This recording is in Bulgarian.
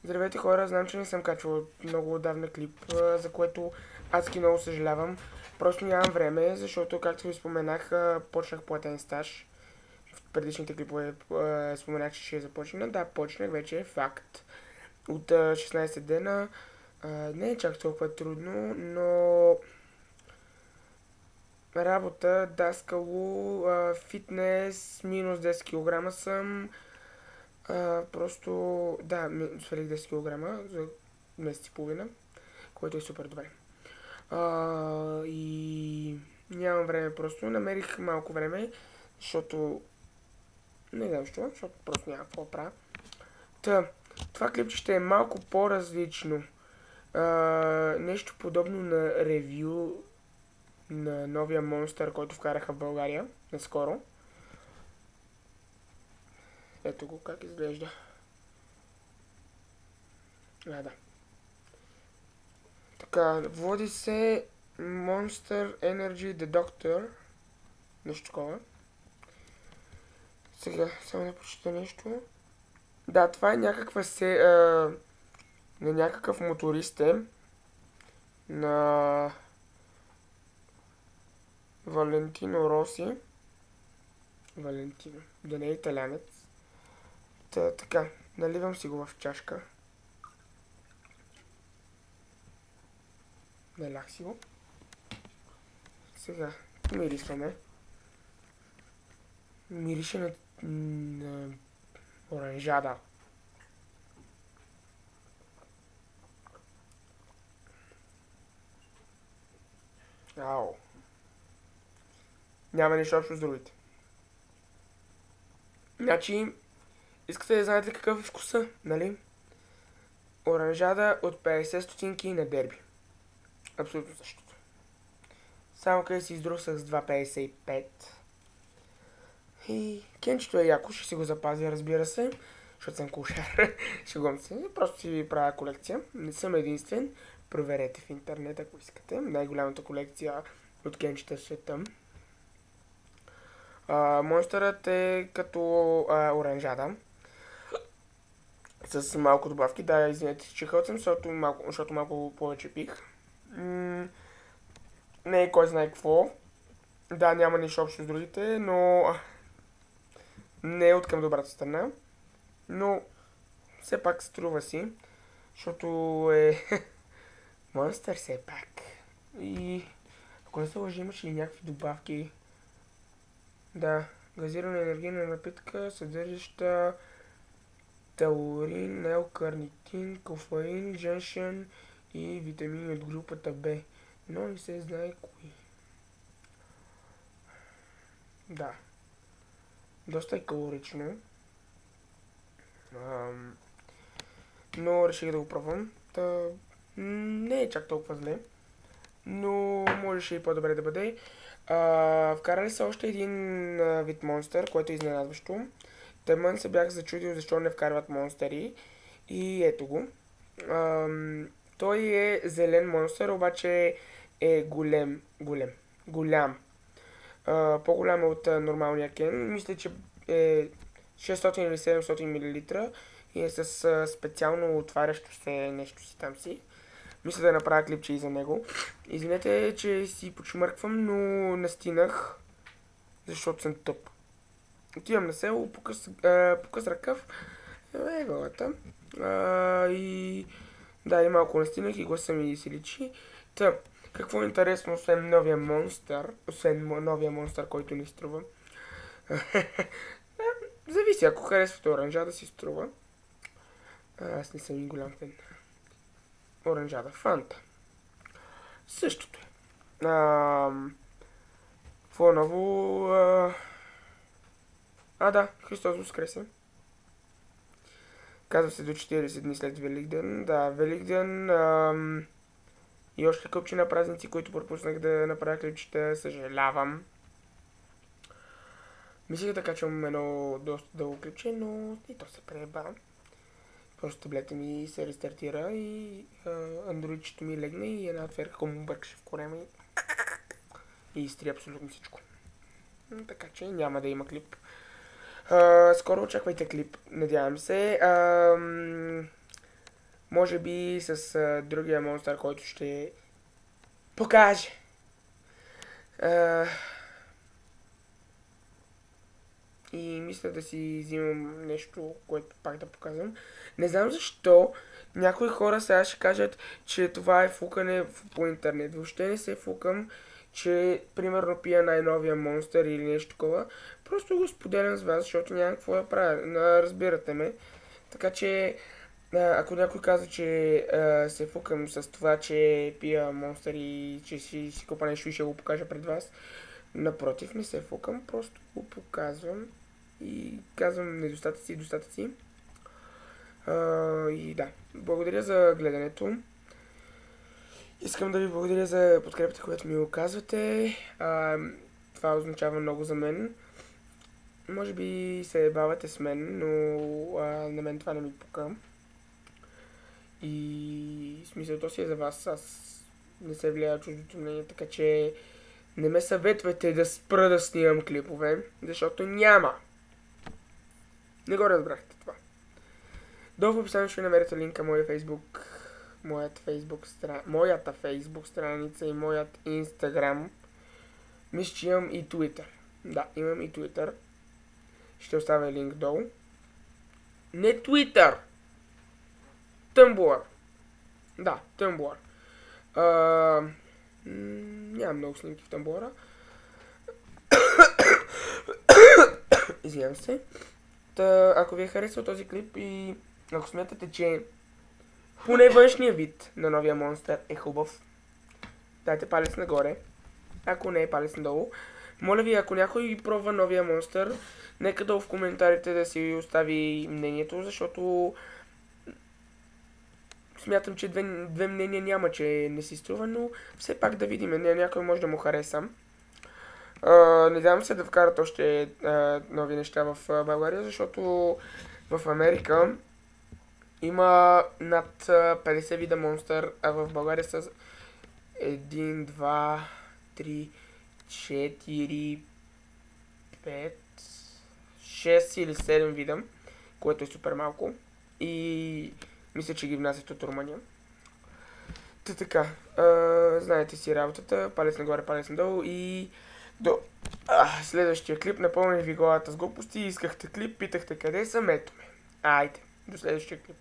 Здравейте хора, знам, че не съм качвал много отдавна клип, за което адски много съжалявам. Просто нямам време, защото, както ви споменах, почнах платен стаж. В предишните клипове споменах, че ще започна. Да, почнах, вече е факт. От 16 дена. Не е чак толкова трудно, но работа, даскало, фитнес, минус 10 кг съм. Просто, да, свалих 10 кг за месец и половина, което е супер добре. И нямам време просто. Намерих малко време, защото не знам защо, защото просто няма какво да правя. Това клипче ще е малко по-различно. Нещо подобно на ревю на новия монстър, който вкараха в България наскоро. Ето го как изглежда. Да. Така, води се Monster Energy The Doctor. Нещо такова. Сега, само да прочита нещо. Да, това е някаква на някакъв моторист на Валентино Роси. Валентино. Да не е италянец. Така, наливам си го в чашка. Налях си го. Сега, мирисваме. Мирише на оранжада. Ау. Няма нищо общо с другите. Значи, искате да знаете какъв е вкуса, нали? Оранжада от 50 стотинки на Дерби. Абсолютно същото. Само къде си издрусах с 2,55. И кенчето е яко, ще си го запазя, разбира се, защото съм кошар. Шегувам се. Просто си ви правя колекция. Не съм единствен. Проверете в интернет, ако искате. Най-голямата колекция от кенчета в света. Монстърът е като оранжада. С малко добавки. Да, извинете, чихал съм, защото малко повече пих. Не е кой знае какво. Да, няма нищо общо с другите, но не е от към добрата страна. Но все пак струва си, защото е монстър все пак. И ако не се лъжи, имаше и някакви добавки. Да, газирана енергийна напитка, съдържаща таурин, L-карнитин, кофеин, женшен и витамини от групата Б. Но не се знае кои. Да. Доста е калорично. Но реших да го пробвам. Не е чак толкова зле. Но можеше и по-добре да бъде. Вкарали са още един вид монстър, което е изненадващо. Тъмън се бях зачудил защо не вкарват монстъри. И ето го. Той е зелен монстър, обаче е голям. По-голям е от нормалния кен. Мисля, че е 600 или 700 мл и е с специално отварящо се нещо си там си. Мисля да направя клипче и за него. Извинете, че си почмърквам, но настинах, защото съм тъп. Отивам на село, покъс ръкав, главата. И да, и малко настинах и гласа ми се личи. Какво е интересно, освен новия монстър, който ни струва. Зависи, ако харесвате оранжада, си струва. Аз не съм и голям фен. Оранжада, фанта. Същото е. Какво ново? Да, Христос воскресе. Казва се до 40 дни след Великден. Да, Великден и още къпче на празници, които пропуснах да направя клипчета, съжалявам. Мислих да качвам едно доста дълго клипче, но и то се преба. Просто таблета ми се рестартира и андроидчето ми легна и една отверка му бъркаше в корема и изтри абсолютно всичко. Така че няма да има клип. Скоро очаквайте клип, надявам се. Може би с другия монстър, който ще покаже. И мисля да си взимам нещо, което пак да показвам. Не знам защо някои хора сега ще кажат, че това е фукане по интернет. Въобще не се фукам, че примерно пия най-новия монстър или нещо такова. Просто го споделям с вас, защото няма какво да правя. Разбирате ме. Така че, ако някой казва, че се фукам с това, че пия монстър и че си купа нещо и ще го покажа пред вас, напротив, не се фукам, просто го показвам и казвам недостатъци и достатъци. И да, благодаря за гледането. Искам да ви благодаря за подкрепата, която ми оказвате. Това означава много за мен. Може би се бавате с мен, но на мен това не ми пука. И смисълто си е за вас. Аз не се влияя чуждото мнение, така че не ме съветвайте да спра да снимам клипове, защото няма. Не го разбрахте това. Долу в описанието ще намерите линка моята фейсбук страница и моят инстаграм. Мисля, че имам и Twitter. Да, имам и Twitter. Ще оставя линк долу. Не Twitter! Tumblr. Да, Tumblr. Нямам много снимки в Tumblr. Извинявам се. Ако ви е харесал този клип и ако смятате, че поне външния вид на новия монстър е хубав, дайте палец нагоре. Ако не, палец надолу. Моля ви, ако някой пробва новия монстър, нека долу в коментарите да си остави мнението, защото смятам, че две мнения няма, че не си струва, но все пак да видим. Някой може да му хареса. Надявам се да вкарат още нови неща в България, защото в Америка има над 50 вида монстър, а в България са 1, 2, 3, 4, 5, 6 или 7 вида, което е супер малко. И мисля, че ги внасят от Румъния. Така, знаете си работата, палец нагоре, палец надолу и до следващия клип. Напълних ви главата с глупости, искахте клип, питахте къде съм, ето ме. Айде, до следващия клип.